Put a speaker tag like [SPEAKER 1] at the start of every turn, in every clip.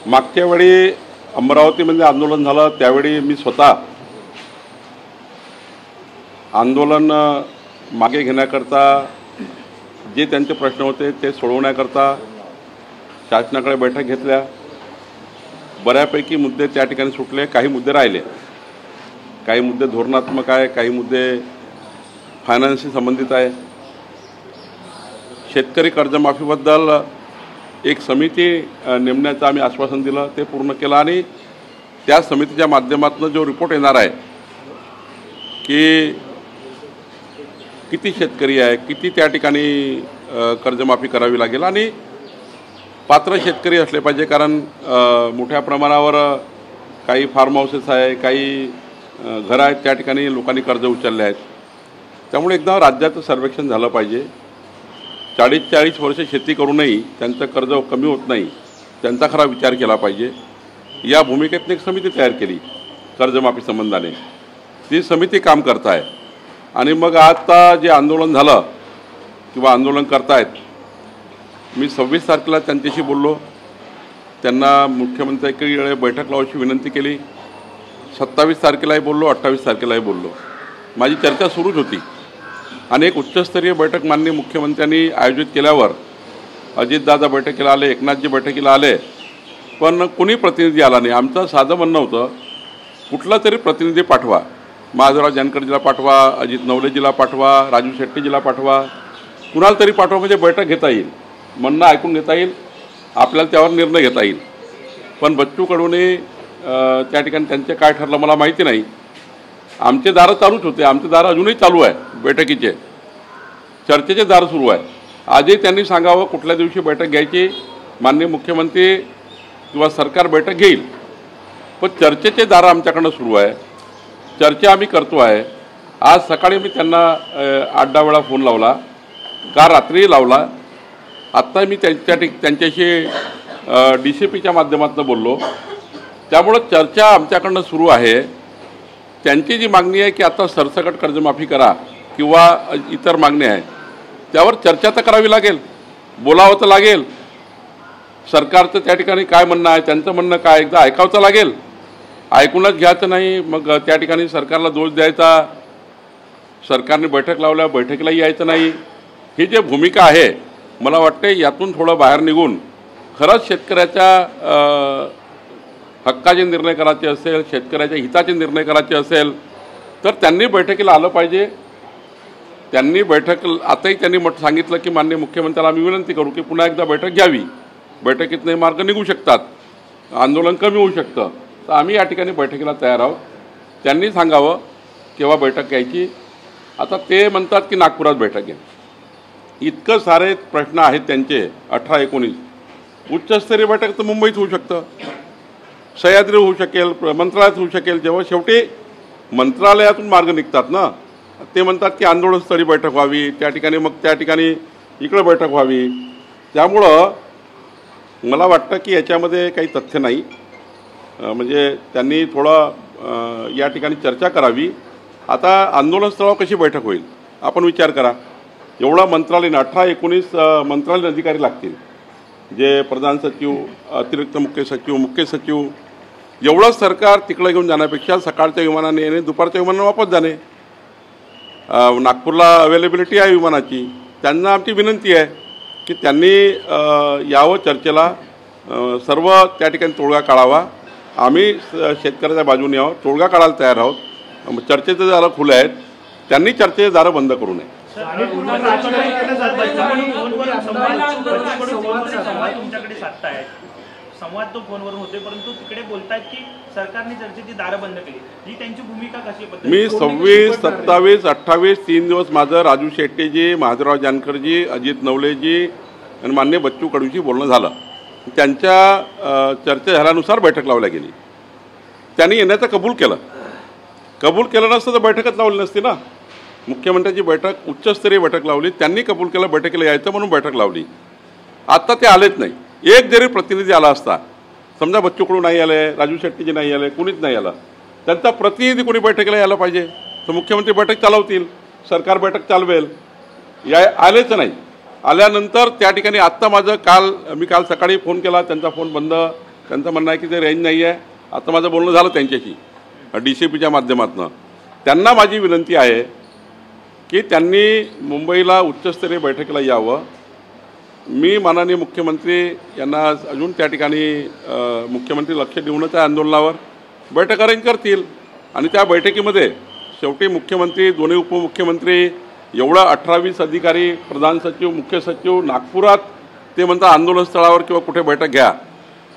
[SPEAKER 1] मागच्या वेळी अमरावतीमध्ये आंदोलन झालं त्यावेळी मी स्वतः आंदोलन मागे घेण्याकरता जे त्यांचे प्रश्न होते ते सोडवण्याकरता शासनाकडे बैठक घेतल्या। बऱ्यापैकी मुद्दे त्या ठिकाणी सुटले, काही मुद्दे राहिले, काही मुद्दे धोरणात्मक आहे, काही मुद्दे फायनान्सशी संबंधित आहे। शेतकरी कर्जमाफीबद्दल एक समिती नेमण्याचं आम्ही आश्वासन दिलं, ते पूर्ण केलं आणि त्या समितीच्या माध्यमातून जो रिपोर्ट येणार आहे की किती शेतकरी आहे, किती त्या ठिकाणी कर्जमाफी करावी लागेल आणि पात्र शेतकरी असले पाहिजे, कारण मोठ्या प्रमाणावर काही फार्म हाऊसेस आहे, काही घरं आहेत, त्या ठिकाणी लोकांनी कर्ज उचलले आहेत। त्यामुळे एकदा राज्याचं सर्वेक्षण झालं पाहिजे। 40-40 वर्ष शेती करूनही त्यांचं कर्ज कमी होत नाही, त्यांचा खरा विचार केला पाहिजे। या भूमिकेतून एक समिती तयार केली कर्जमाफी संबंधाने, ती समिती काम करत आहे। आणि मग आता जे आंदोलन झालं किंवा आंदोलन करतायत, मी 26 तारखेला त्यांच्याशी बोललो, त्यांना मुख्यमंत्र्यांकडे बैठक लावायची विनंती केली। 27 तारखेलाही बोललो, 28 तारखेलाही बोललो, माझी चर्चा सुरूच होती। आणि एक उच्चस्तरीय बैठक माननीय मुख्यमंत्र्यांनी आयोजित केल्यावर अजितदादा बैठकीला आले, एकनाथजी बैठकीला आले, पण कोणी प्रतिनिधी आला नाही। आमचं साधं म्हणणं होतं, कुठला तरी प्रतिनिधी पाठवा, माधवराव जानकरजीला पाठवा, अजित नवलेजीला पाठवा, राजू शेट्टीजीला पाठवा, कुणाला तरी पाठवा, म्हणजे बैठक घेता येईल, म्हणणं ऐकून घेता येईल, आपल्याला त्यावर निर्णय घेता येईल। पण बच्चू कडूने त्या ठिकाणी त्यांचे काय ठरलं मला माहिती नाही। आमचे दारं चालूच होते, आमचे दारं अजूनही चालू आहे, बैठकीचे चर्चेचे दारं सुरू आहे। आजही त्यांनी सांगावं कुठल्या दिवशी बैठक घ्यायची, माननीय मुख्यमंत्री किंवा सरकार बैठक घेईल, पण चर्चेचे दारं आमच्याकडनं सुरू आहे, चर्चा आम्ही करतो आहे। आज सकाळी मी त्यांना 8-10 वेळा फोन लावला, काल रात्रीही लावला, आत्ता मी त्यांच्याशी DCPच्या माध्यमातून बोललो। त्यामुळं चर्चा आमच्याकडनं सुरू आहे। त्यांची जी मागणी आहे की आता सरसकट कर्जमाफी करा किंवा इतर मागणी आहे, त्यावर चर्चा तर करावी लागेल, बोलावं तर लागेल। सरकारचं त्या ठिकाणी काय म्हणणं आहे, त्यांचं म्हणणं काय, एकदा ऐकावं लागेल, ऐकूनच घ्यायचं नाही, मग त्या ठिकाणी सरकारला दोष द्यायचा, सरकारने बैठक लावल्या बैठकीलाही यायचं नाही, ही जी भूमिका आहे, मला वाटते यातून थोडं बाहेर निघून खरंच शेतकऱ्याच्या हक्काचे निर्णय करायचे असेल, शेतकऱ्याच्या हिताचे निर्णय करायचे असेल तर त्यांनी बैठकीला आलं पाहिजे। त्यांनी आताही त्यांनी सांगितलं की माननीय मुख्यमंत्र्याला आम्ही विनंती करू की पुन्हा एकदा बैठक घ्यावी, बैठकीतने मार्ग निघू शकतात, आंदोलन कमी होऊ शकतं, तर आम्ही या ठिकाणी बैठकीला तयार आहोत। त्यांनी सांगावं केव्हा बैठक घ्यायची। आता ते म्हणतात की नागपुरात बैठक घ्या, इतकं सारे प्रश्न आहेत त्यांचे, 18-19 उच्चस्तरीय बैठक तर मुंबईत होऊ शकतं, सह्याद्री होऊ शकेल, मंत्रालयात होऊ शकेल। जेव्हा शेवटी मंत्रालयातून मार्ग निघतात ना, ते म्हणतात की आंदोलनस्थळी बैठक व्हावी, त्या ठिकाणी मग त्या ठिकाणी इकडे बैठक व्हावी। त्यामुळं मला वाटतं की याच्यामध्ये काही तथ्य नाही, म्हणजे त्यांनी थोडं या ठिकाणी चर्चा करावी। आता आंदोलनस्थळावर कशी बैठक होईल आपण विचार करा, एवढा मंत्रालयाने 18-19 मंत्रालयीन अधिकारी लागतील, जे प्रधान सचिव, अतिरिक्त मुख्य सचिव, एवढं सरकार तिकडे घेऊन जाण्यापेक्षा सकाळच्या विमानाने येणे, दुपारच्या विमानाने वापस जाणे। नागपूरला अवेलेबिलिटी आहे विमानाची, त्यांना आमची विनंती आहे की त्यांनी यावं चर्चेला, सर्व त्या ठिकाणी तोडगा काढावा। आम्ही शेतकऱ्याच्या बाजूने आहोत, तोडगा काढायला तयार आहोत। चर्चेचे दारं खुले आहेत, त्यांनी चर्चेचे दारं बंद करू नये।
[SPEAKER 2] संवाद तो फोनवर होते, परंतु तिकडे बोलतात की सरकारने चर्चेची दारं बंद केली, ही त्यांची भूमिका कशी?
[SPEAKER 1] मी 26, 27, 28 3 दिवस माझं राजू शेट्टीजी, माधवराव जानकरजी, अजित नवलेजी आणि माननीय बच्चू कडूंशी बोलणं झालं। त्यांच्या चर्चा झाल्यानुसार बैठक लावल्या गेली, त्यांनी येण्याचं कबूल केलं नसतं तर बैठकच लावली नसती ना। मुख्यमंत्र्यांची बैठक उच्चस्तरीय बैठक लावली, त्यांनी कबूल केलं बैठकीला यायचं म्हणून बैठक लावली। आता ते आलेच नाही। एक जरी प्रतिनिधी आला असता, समजा बच्चू कडू नाही आले, राजू शेट्टीजी नाही आले, कुणीच नाही आलं, त्यांचा प्रतिनिधी कोणी बैठकीला यायला पाहिजे, तर मुख्यमंत्री बैठक चालवतील, सरकार बैठक चालवेल, आलेच नाही। आल्यानंतर त्या ठिकाणी आत्ता मी काल सकाळी फोन केला, त्यांचा फोन बंद त्यांचं म्हणणं आहे की ते रेंज नाही आहे. आता माझं बोलणं झालं त्यांच्याशी DCPच्या माध्यमातून. त्यांना माझी विनंती आहे की त्यांनी मुंबईला उच्चस्तरीय बैठकीला यावं. मी माननीय मुख्यमंत्री यांना अजून त्या ठिकाणी मुख्यमंत्री लक्ष देऊनच त्या आंदोलनावर बैठक अरेंज करतील आणि त्या बैठकीमध्ये शेवटी मुख्यमंत्री, दोन्ही उपमुख्यमंत्री, एवढं 18-20 अधिकारी, प्रधान सचिव, मुख्य सचिव नागपुरात ते म्हणतात आंदोलन स्थळावर किंवा कुठे बैठक घ्या,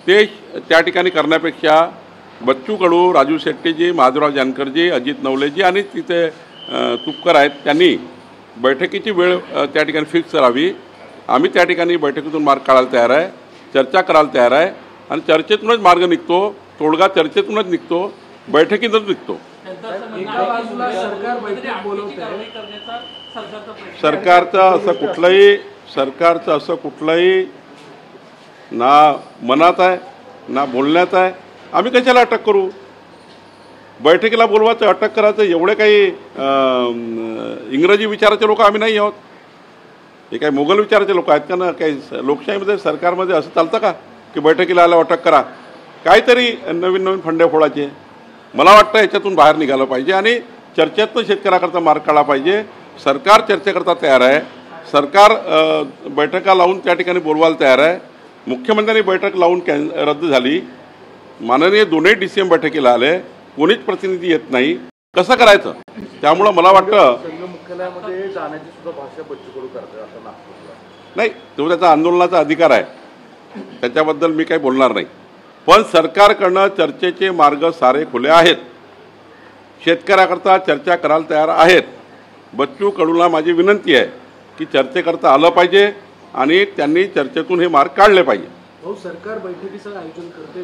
[SPEAKER 1] ते त्या ठिकाणी करण्यापेक्षा बच्चू कडू, राजू शेट्टीजी, माधवराव जानकरजी, अजित नवलेजी आणि तिथे तुपकर आहेत, त्यांनी बैठकीची वेळ त्या ठिकाणी फिक्स करावी. आम्ही त्या ठिकाणी बैठकीतून मार्ग काढायला तयार आहे, चर्चा करायला तयार आहे आणि चर्चेतूनच मार्ग निघतो, तोडगा चर्चेतूनच निघतो, बैठकीतूनच निघतो. सरकारचं असं कुठलंही ना मनात आहे ना बोलण्यात आहे. आम्ही कशाला अटक करू? बैठकीला बोलवायचं, अटक करायचं, एवढे काही इंग्रजी विचाराचे लोक आम्ही नाही आहोत. हे काही मोगल विचाराचे लोक आहेत का ना? काही लोकशाहीमध्ये, सरकारमध्ये असं चालतं का की बैठकीला आल्यावर अटक करा? काहीतरी नवीन नवीन फंडे फोडायचे. मला वाटतं याच्यातून बाहेर निघालं पाहिजे आणि चर्चेतनं शेतकऱ्याकरता मार्ग काढला पाहिजे. सरकार चर्चेकरता तयार आहे, सरकार बैठका लावून त्या ठिकाणी बोलवायला तयार आहे. मुख्यमंत्र्यांनी बैठक लावून रद्द झाली, माननीय दोन्ही DCM बैठकीला आले, कोणीच प्रतिनिधी येत नाही. कसं करायचं? त्यामुळं मला वाटतं
[SPEAKER 3] मुख्यालयामध्ये जाण्याची सुद्धा भाषा बच्चू कडू करते असं नागपूरला.
[SPEAKER 1] नाही, तो त्याचा आंदोलनाचा अधिकार आहे, त्याच्याबद्दल मी काही बोलणार नाही. पण सरकारकडनं चर्चेचे मार्ग सारे खुले आहेत, शेतकऱ्याकरता चर्चा करायला तयार आहेत. बच्चू कडूला माझी विनंती आहे की चर्चेकरता आलं पाहिजे आणि त्यांनी चर्चेतून हे मार्ग काढले पाहिजे.
[SPEAKER 4] भाऊ, सरकार बैठकीचं आयोजन करते,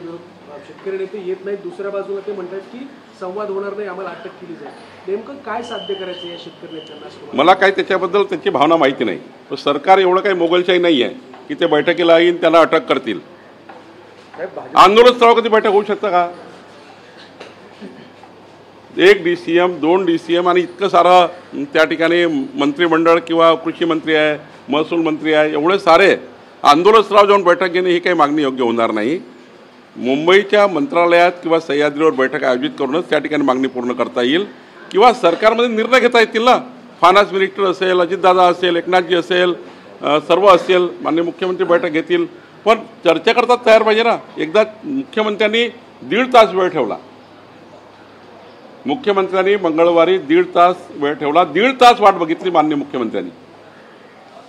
[SPEAKER 4] शेतकरी नेते येत नाहीत, दुसऱ्या बाजूला ते म्हणतात की संवाद होणार नाही, आम्हाला अटक केली जाईल. नेमकं काय साध्य करायचं या शेतकरी नेत्यांना?
[SPEAKER 1] मला काही त्याच्याबद्दल त्याची भावना माहिती नाही. तर सरकार एवढं काही मोगलशाही नाही आहे की ते बैठकीला येईन त्यांना अटक करतील. आंदोलन स्थळावर कधी बैठक होऊ शकतं का? 1 DCM, 2 DCM आणि इतकं सारं त्या ठिकाणी मंत्रिमंडळ किंवा कृषी मंत्री आहे, महसूल मंत्री आहे, एवढे सारे आंदोलन स्थळावर जाऊन बैठक घेणे ही काही मागणी योग्य होणार नाही. मुंबईच्या मंत्रालयात किंवा सह्याद्रीवर बैठक आयोजित करूनच त्या ठिकाणी मागणी पूर्ण करता येईल किंवा सरकारमध्ये निर्णय घेता येतील ना. फायनान्स मिनिस्टर असेल, अजितदादा असेल, एकनाथजी असेल, सर्व असेल, माननीय मुख्यमंत्री बैठक घेतील. पण चर्चा करता तयार पाहिजे ना. एकदा मुख्यमंत्र्यांनी 1.5 तास वेळ ठेवला, मुख्यमंत्र्यांनी मंगळवारी 1.5 तास वेळ ठेवला, 1.5 तास वाट बघितली माननीय मुख्यमंत्र्यांनी.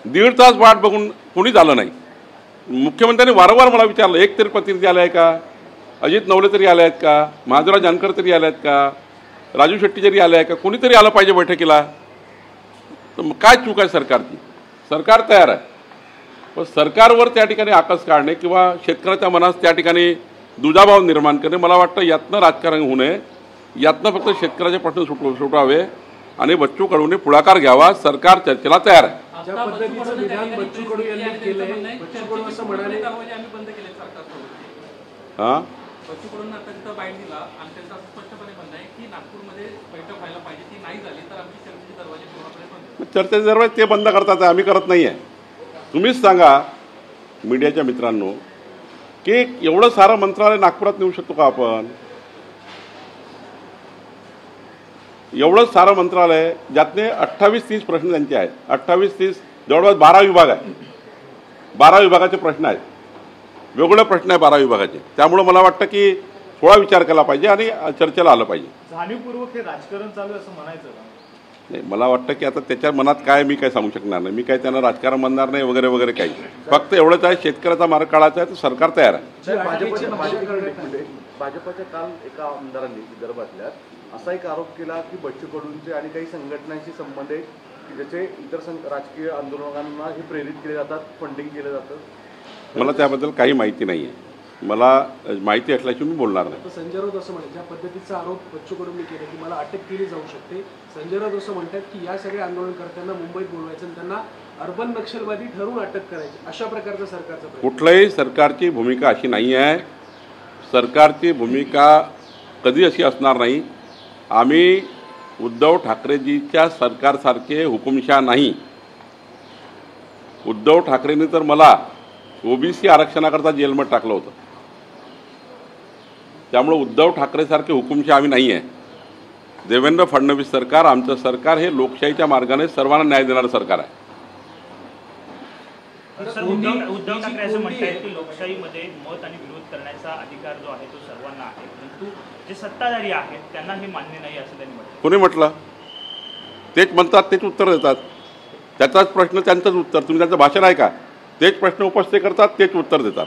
[SPEAKER 1] 1.5 तास वाट बघून कोणीच आलं नाही. मुख्यमंत्र्यांनी वारंवार मला विचारलं, एक तरी प्रतिनिधी आला आहे का? अजित नवले तरी आले आहेत का? माधवराव जानकर तरी आले आहेत का? राजू शेट्टी तरी आले आहे का? कोणीतरी आलं पाहिजे बैठकीला. तर काय चूक आहे सरकारची? सरकार तयार आहे, पण सरकारवर त्या ठिकाणी आकस काढणे किंवा शेतकऱ्याच्या मनात त्या ठिकाणी दुजाभाव निर्माण करणे, मला वाटतं यातनं राजकारण होऊ नये. यातनं फक्त शेतकऱ्याचे प्रश्न सुटावे आणि बच्चू कडूने पुढाकार घ्यावा. सरकार चर्चेला तयार आहे.
[SPEAKER 4] ज्या पद्धतीचं विधान बच्चू कडू यांनी केलंय, बच्चू कडू असं म्हणाले
[SPEAKER 1] हां
[SPEAKER 2] बच्चू कडूंना आता तिथं बाईट दिला आणि त्यांचं असं स्पष्टपणे म्हणणं आहे की नागपूरमध्ये बैठक व्हायला पाहिजे, ती नाही झाली तर आमची चर्चेचे दरवाजे पूर्णपणे बंद.
[SPEAKER 1] चर्चेचे दरवाजे ते बंद करतात, आम्ही करत नाही आहे. तुम्हीच सांगा मीडियाच्या मित्रांनो की एवढं सारं मंत्रालय नागपुरात नेऊ शकतो का आपण? एवढं सारं मंत्रालय ज्यातने 28-30 प्रश्न त्यांचे आहेत. 28-30 जवळपास 12 विभाग आहे. 12 विभागाचे प्रश्न आहेत, वेगवेगळे प्रश्न आहे 12 विभागाचे. त्यामुळे मला वाटतं की थोडा विचार केला पाहिजे आणि चर्चेला आलं पाहिजे.
[SPEAKER 2] जाणीवपूर्वक हे राजकारण चालू आहे असं म्हणायचं का?
[SPEAKER 1] नाही, मला वाटतं की आता त्याच्या मनात काय मी काय सांगू शकणार नाही. मी काय त्यांना राजकारण म्हणणार नाही वगैरे वगैरे काही. फक्त एवढंच आहे, शेतकऱ्याचा मार्ग काढायचा आहे तर सरकार तयार आहे.
[SPEAKER 3] भाजपच्या काल एका आमदारांनी विदर्भातल्या असा एक आरोप केला की बच्चू कडूंचे आणि काही संघटनांशी संबंध आहेत की ज्याचे इतर राजकीय आंदोलनांना हे प्रेरित केले जातात, फंडिंग केलं जातं.
[SPEAKER 1] मला त्याबद्दल काही माहिती नाही आहे. मला माहिती असल्याशिवाय मी बोलणार नाही.
[SPEAKER 4] संजय राऊत असं म्हणतात, ज्या पद्धतीचा आरोप बच्चू कडूंनी केला की मला अटक केली जाऊ शकते, संजय राऊत असं म्हणतात की या सगळ्या आंदोलनकर्त्यांना मुंबईत बोलवायचं आणि त्यांना अर्बन नक्षलवादी ठरवून अटक करायची, अशा प्रकारचं सरकारचं प्रयत्न.
[SPEAKER 1] कुठल्याही सरकारची भूमिका अशी नाही आहे. सरकारची भूमिका कधी अशी असणार नाही. आम्ही उद्धव ठाकरेजीच्या सरकारसारखे हुकुमशाह नाही. उद्धव ठाकरेंनी तर मला OBC आरक्षणाकरता जेलमध्ये टाकलं होतं. त्यामुळे उद्धव ठाकरेसारखे हुकुमशाह आम्ही नाही आहे. देवेंद्र फडणवीस सरकार, आमचं सरकार हे लोकशाहीच्या मार्गाने सर्वांना न्याय देणारं सरकार आहे.
[SPEAKER 5] सर, उद्धव ठाकरे असं म्हणतात की लोकशाहीमध्ये मत आणि विरोध करण्याचा अधिकार जो आहे तो सर्वांना आहे, परंतु जे सत्ताधारी आहेत त्यांना हे मान्य नाही असं त्यांनी म्हटलं.
[SPEAKER 1] कोणी म्हटलं? तेच म्हणतात, तेच उत्तर देतात. त्याचाच प्रश्न त्यांचंच उत्तर. तुम्ही त्यांचं भाषण आहे का? तेच प्रश्न उपस्थित करतात, तेच उत्तर देतात.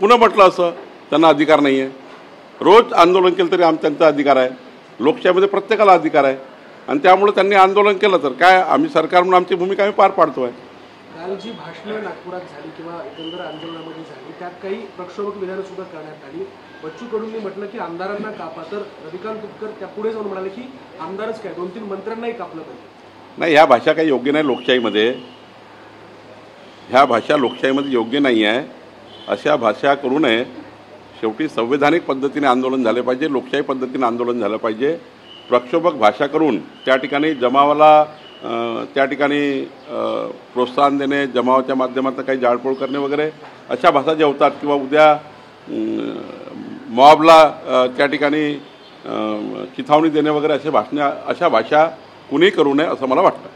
[SPEAKER 1] कुणं म्हटलं असं त्यांना अधिकार नाही आहे? रोज आंदोलन केलं तरी त्यांचा अधिकार आहे. लोकशाहीमध्ये प्रत्येकाला अधिकार आहे आणि त्यामुळे त्यांनी आंदोलन केलं तर काय, आम्ही सरकार म्हणून आमची भूमिका आम्ही पार पाडतो आहे.
[SPEAKER 4] काल जी भाषणं नागपुरात झाली किंवा एकंदर आंदोलनामध्ये झाली त्यात काही प्रक्षोभक विधानं सुद्धा करण्यात आली. बच्चू कडूंनी म्हटलं की आमदारांना कापा, तर रविकांत तुपकर त्या पुढे जाऊन म्हणाले की आमदारच काय 2-3 मंत्र्यांनाही कापलं पाहिजे.
[SPEAKER 1] नाही, ह्या भाषा काही योग्य नाही लोकशाहीमध्ये. ह्या भाषा लोकशाहीमध्ये योग्य नाही आहे. अशा भाषा करू नये. शेवटी संवैधानिक पद्धतीने आंदोलन झाले पाहिजे, लोकशाही पद्धतीने आंदोलन झालं पाहिजे. प्रक्षोभक भाषा करून त्या ठिकाणी जमावाला त्या ठिकाणी प्रोत्साहन देणे, जमावाच्या माध्यमातून काही जाळपोळ करणे वगैरे अशा भाषा ज्या होतात किंवा उद्या मॉबला त्या ठिकाणी चिथावणी देणे वगैरे अशा भाषा कुणी करू नये असं मला वाटतं.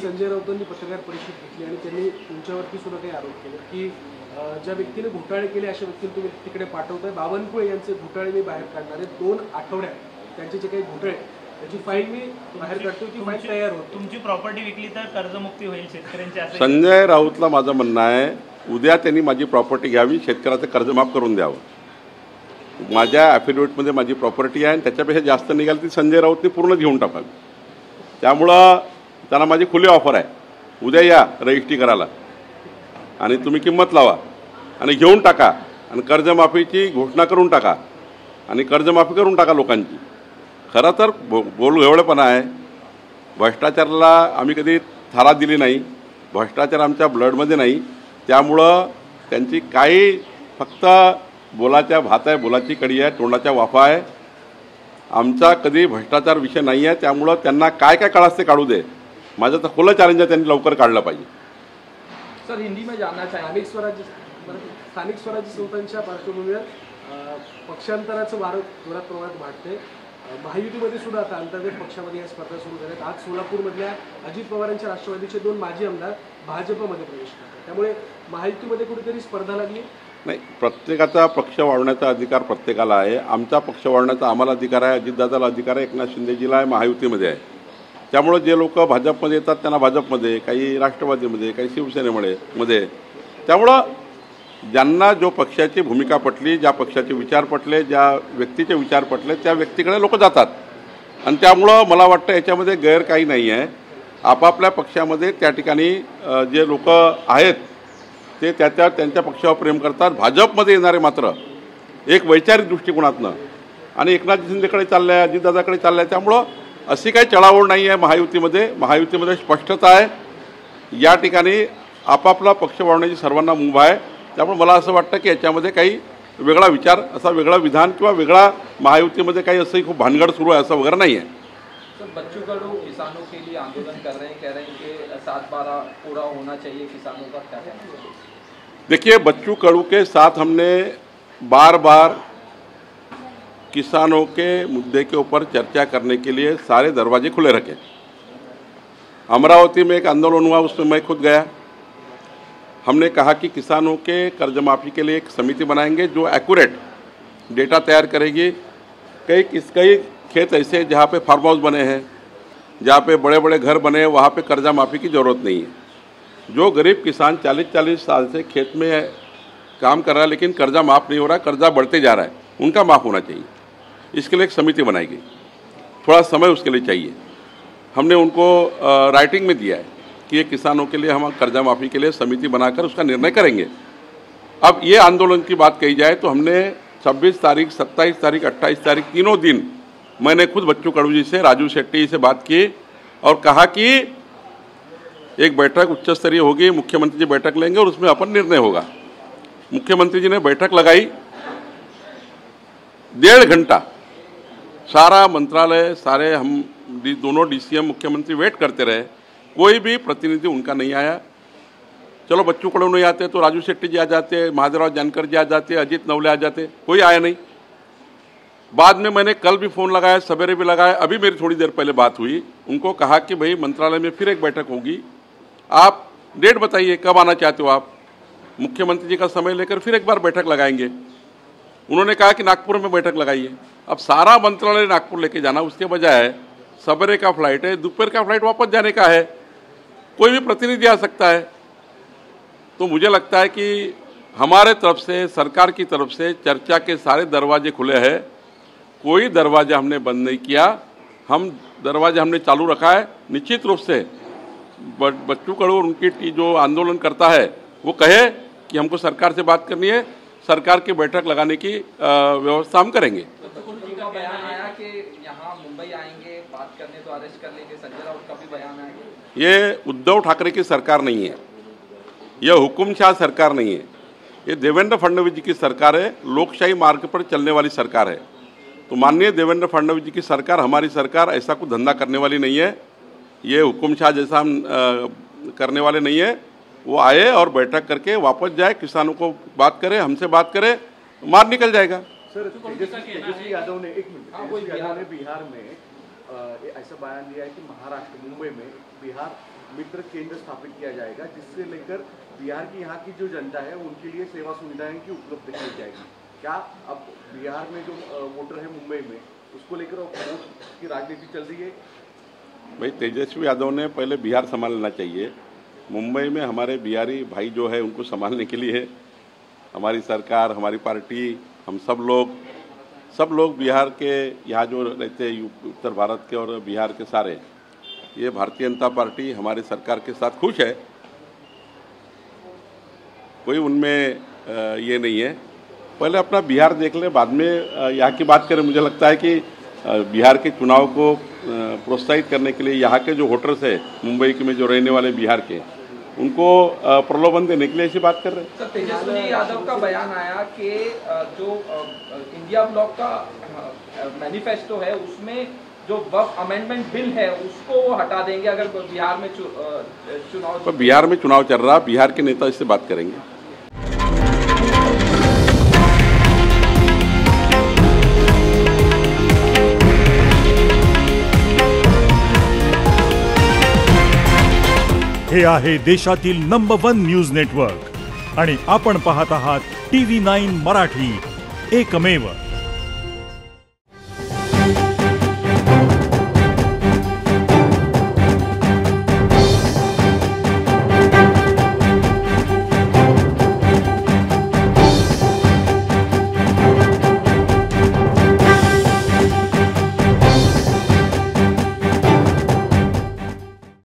[SPEAKER 4] संजय राऊतांनी पत्रकार परिषद घेतली आणि त्यांनी तुमच्यावरती सुद्धा काही आरोप केले की ज्या व्यक्तीने घोटाळे केले अशा व्यक्तीला तुम्ही तिकडे पाठवताय. बावनकुळे यांचे घोटाळे मी बाहेर काढणारे 2 आठवड्यात त्यांचे जे काही घोटाळे त्याची फाईल मी बाहेर काढतो, ती फाईल तयार होती.
[SPEAKER 5] तुमची प्रॉपर्टी विकली तर कर्जमुक्ती होईल शेतकऱ्यांची असं
[SPEAKER 1] संजय राऊतला माझं म्हणणं आहे, उद्या त्यांनी माझी प्रॉपर्टी घ्यावी, शेतकऱ्याचं कर्ज माफ करून द्यावं. माझ्या ॲफिडेविटमध्ये माझी प्रॉपर्टी आहे आणि त्याच्यापेक्षा जास्त निघाली ती संजय राऊतने पूर्ण घेऊन टाकावी. त्यामुळं त्यांना माझी खुली ऑफर आहे, उद्या या रजिस्ट्री करायला आणि तुम्ही किंमत लावा आणि घेऊन टाका आणि कर्जमाफीची घोषणा करून टाका आणि कर्जमाफी करून टाका लोकांची. खरं तर बोलगवळेपणा आहे. भ्रष्टाचाराला आम्ही कधी थारा दिली नाही. भ्रष्टाचार आमच्या ब्लडमध्ये नाही. त्यामुळं त्यांची काही फक्त बोलाच्या भात आहे, बोलाची कडी आहे, तोंडाच्या वाफा आहे. आमचा कधी भ्रष्टाचार विषय नाही आहे. त्यामुळं त्यांना काय काय काढायचं ते काढू दे. माझं तर खुलं चॅलेंज आहे, त्यांनी लवकर काढलं पाहिजे.
[SPEAKER 2] सर, हिंदी में जानना चाहिए.
[SPEAKER 4] स्थानिक स्वराज्य संस्थांच्या पार्श्वभूमीवर पक्षांतराचं वारं जोरात प्रमाणात वाढते. महायुतीमध्ये सुद्धा आता अंतर्गत पक्षामध्ये या स्पर्धा सुरू झाल्यात. आज सोलापूरमधल्या अजित पवारांच्या राष्ट्रवादीचे 2 माजी आमदार भाजपमध्ये प्रवेश करतात. त्यामुळे महायुतीमध्ये कुठेतरी स्पर्धा लागली.
[SPEAKER 1] नाही, प्रत्येकाचा पक्ष वाढवण्याचा अधिकार प्रत्येकाला आहे. आमचा पक्ष वाढवण्याचा आम्हाला अधिकार आहे, अजितदादाला अधिकार आहे, एकनाथ शिंदेजीला आहे, महायुतीमध्ये आहे. त्यामुळे जे लोक भाजपमध्ये येतात त्यांना भाजपमध्ये, काही राष्ट्रवादीमध्ये, काही शिवसेनेमध्ये. त्यामुळं ज्यांना जो पक्षाची भूमिका पटली, ज्या पक्षाचे विचार पटले, ज्या व्यक्तीचे विचार पटले त्या व्यक्तीकडे लोक जातात आणि त्यामुळं मला वाटतं याच्यामध्ये गैर काही नाही आहे. आपापल्या पक्षामध्ये त्या ठिकाणी जे लोक आहेत ते त्यांच्या पक्षावर प्रेम करतात. भाजपमध्ये येणारे मात्र एक वैचारिक दृष्टिकोनातनं आणि एकनाथ शिंदेकडे चाललं आहे, अजितदादाकडे चाललं आहे. त्यामुळं अशी काही चढाओढ नाही आहे महायुतीमध्ये स्पष्टता आहे. या ठिकाणी आपापला पक्ष वाढवण्याची सर्वांना मुभा आहे. त्यामुळे मला असं वाटतं की याच्यामध्ये काही वेगळा विचार, असा वेगळा विधान किंवा वेगळा महायुतीमध्ये काही असंही खूप भानगड सुरू आहे असं वगैरे नाही आहे.
[SPEAKER 2] सर, बच्चू कडू किसानों के लिए आंदोलन कर रहे हैं, कह रहे हैं कि 7/12 पूरा होना चाहिए किसानों का, क्या कहना है?
[SPEAKER 1] देखिए, बच्चू कडू के साथ हमने बार बार किसानों के मुद्दे के ऊपर चर्चा करने के लिए सारे दरवाजे खुले रखे. अमरावती में एक आंदोलन हुआ, उसमें मैं खुद गया. हमने कहा कि किसानों के कर्ज माफ़ी के लिए एक समिति बनाएंगे जो एक्यूरेट डेटा तैयार करेगी. कई खेत ऐसे जहाँ पे फार्म हाउस बने हैं, जहाँ पे बड़े बड़े घर बने हैं, वहाँ पे कर्जा माफ़ी की ज़रूरत नहीं है. जो गरीब किसान 40-40 साल से खेत में काम कर रहा है लेकिन कर्जा माफ़ नहीं हो रहा, कर्जा बढ़ते जा रहा है, उनका माफ़ होना चाहिए. इसके लिए एक समिति बनाई गई. थोड़ा समय उसके लिए चाहिए. हमने उनको राइटिंग में दिया है कि ये किसानों के लिए हम कर्जा माफ़ी के लिए समिति बनाकर उसका निर्णय करेंगे. अब ये आंदोलन की बात कही जाए तो हमने 26 तारीख, 27 तारीख, 28 तारीख तीनों दिन मैंने खुद बच्चू कडू जी से, राजू शेट्टी जी से बात की और कहा कि एक बैठक उच्च स्तरीय होगी, मुख्यमंत्री जी बैठक लेंगे और उसमें अपन निर्णय होगा. मुख्यमंत्री जी ने बैठक लगाई. 1.5 घंटा सारा मंत्रालय, सारे हम दोनों DCM मुख्यमंत्री वेट करते रहे. कोई भी प्रतिनिधि उनका नहीं आया. चलो बच्चू कडू नहीं आते तो राजू शेट्टी जी आ जाते, महादेवराव जानकर जी आ जाते, अजीत नवले आ जाते, कोई आया नहीं. बाद में मैंने कल भी फ़ोन लगाया, सवेरे भी लगाया, अभी मेरी थोड़ी देर पहले बात हुई, उनको कहा कि भाई मंत्रालय में फिर एक बैठक होगी, आप डेट बताइए कब आना चाहते हो आप। मुख्यमंत्री जी का समय लेकर फिर एक बार बैठक लगाएंगे। उन्होंने कहा कि नागपुर में बैठक लगाइए। अब सारा मंत्रालय नागपुर लेके जाना, उसके बजाय सवेरे का फ्लाइट है, दोपहर का फ्लाइट वापस जाने का है, कोई भी प्रतिनिधि आ सकता है। तो मुझे लगता है कि हमारे तरफ से, सरकार की तरफ से चर्चा के सारे दरवाजे खुले हैं, कोई दरवाजा हमने बंद नहीं किया, हम दरवाजा हमने चालू रखा है। निश्चित रूप से बच्चू कडू और उनकी जो आंदोलन करता है वो कहे कि हमको सरकार से बात करनी है, सरकार की बैठक लगाने की व्यवस्था हम करेंगे।
[SPEAKER 6] उनका बयान आया कि यहाँ मुंबई आएंगे बात करने तो अरेस्ट कर लेंगे, संजय राउत का भी बयान आया।
[SPEAKER 1] ये उद्धव ठाकरे की सरकार नहीं है, यह हुकुमशाह सरकार नहीं है, ये देवेंद्र फडणवीस जी की सरकार है, लोकशाही मार्ग पर चलने वाली सरकार है। तो माननीय देवेंद्र फडणवीस जी की सरकार, हमारी सरकार ऐसा कुछ धंधा करने वाली नहीं है, ये हुकुमशाह जैसा हम करने वाले नहीं है। वो आए और बैठक करके वापस जाए, किसानों को बात करे, हमसे बात करे, मार निकल जाएगा।
[SPEAKER 3] सर तेजस्वी यादव ने बिहार में ऐसा बयान दिया है कि महाराष्ट्र, मुंबई में बिहार मित्र केंद्र स्थापित किया जाएगा, जिससे लेकर बिहार की यहाँ की जो जनता है उनके लिए सेवा सुविधाएं की उपलब्ध की जाएगी। क्या अब बिहार में जो वोटर है मुंबई में, उसको लेकर वोट की राजनीति चल रही है?
[SPEAKER 1] भाई तेजस्वी यादव ने पहले बिहार संभालना चाहिए। मुंबई में हमारे बिहारी भाई जो है उनको संभालने के लिए हमारी सरकार, हमारी पार्टी, हम सब लोग बिहार के यहाँ जो रहते हैं, उत्तर भारत के और बिहार के सारे, ये भारतीय जनता पार्टी हमारी सरकार के साथ खुश है। कोई उनमें ये नहीं है। पहले अपना बिहार देख ले, बाद में यहाँ की बात करें। मुझे लगता है कि बिहार के चुनाव को प्रोत्साहित करने के लिए यहाँ के जो वोटर्स है मुंबई के में जो रहने वाले बिहार के, उनको प्रलोभन देने के लिए ऐसी बात कर रहे हैं।
[SPEAKER 6] सर तेजस्वी यादव का बयान आया कि जो इंडिया ब्लॉक का मैनिफेस्टो है उसमें जो वक्फ अमेंडमेंट बिल है उसको वो हटा देंगे अगर बिहार में चुनाव।
[SPEAKER 1] तो बिहार में चुनाव चल रहा, बिहार के नेता इससे बात करेंगे।
[SPEAKER 7] हे आहे देशातील नंबर 1 न्यूज नेटवर्क आणि आपण पाहत आहात TV9 मराठी, एकमेव।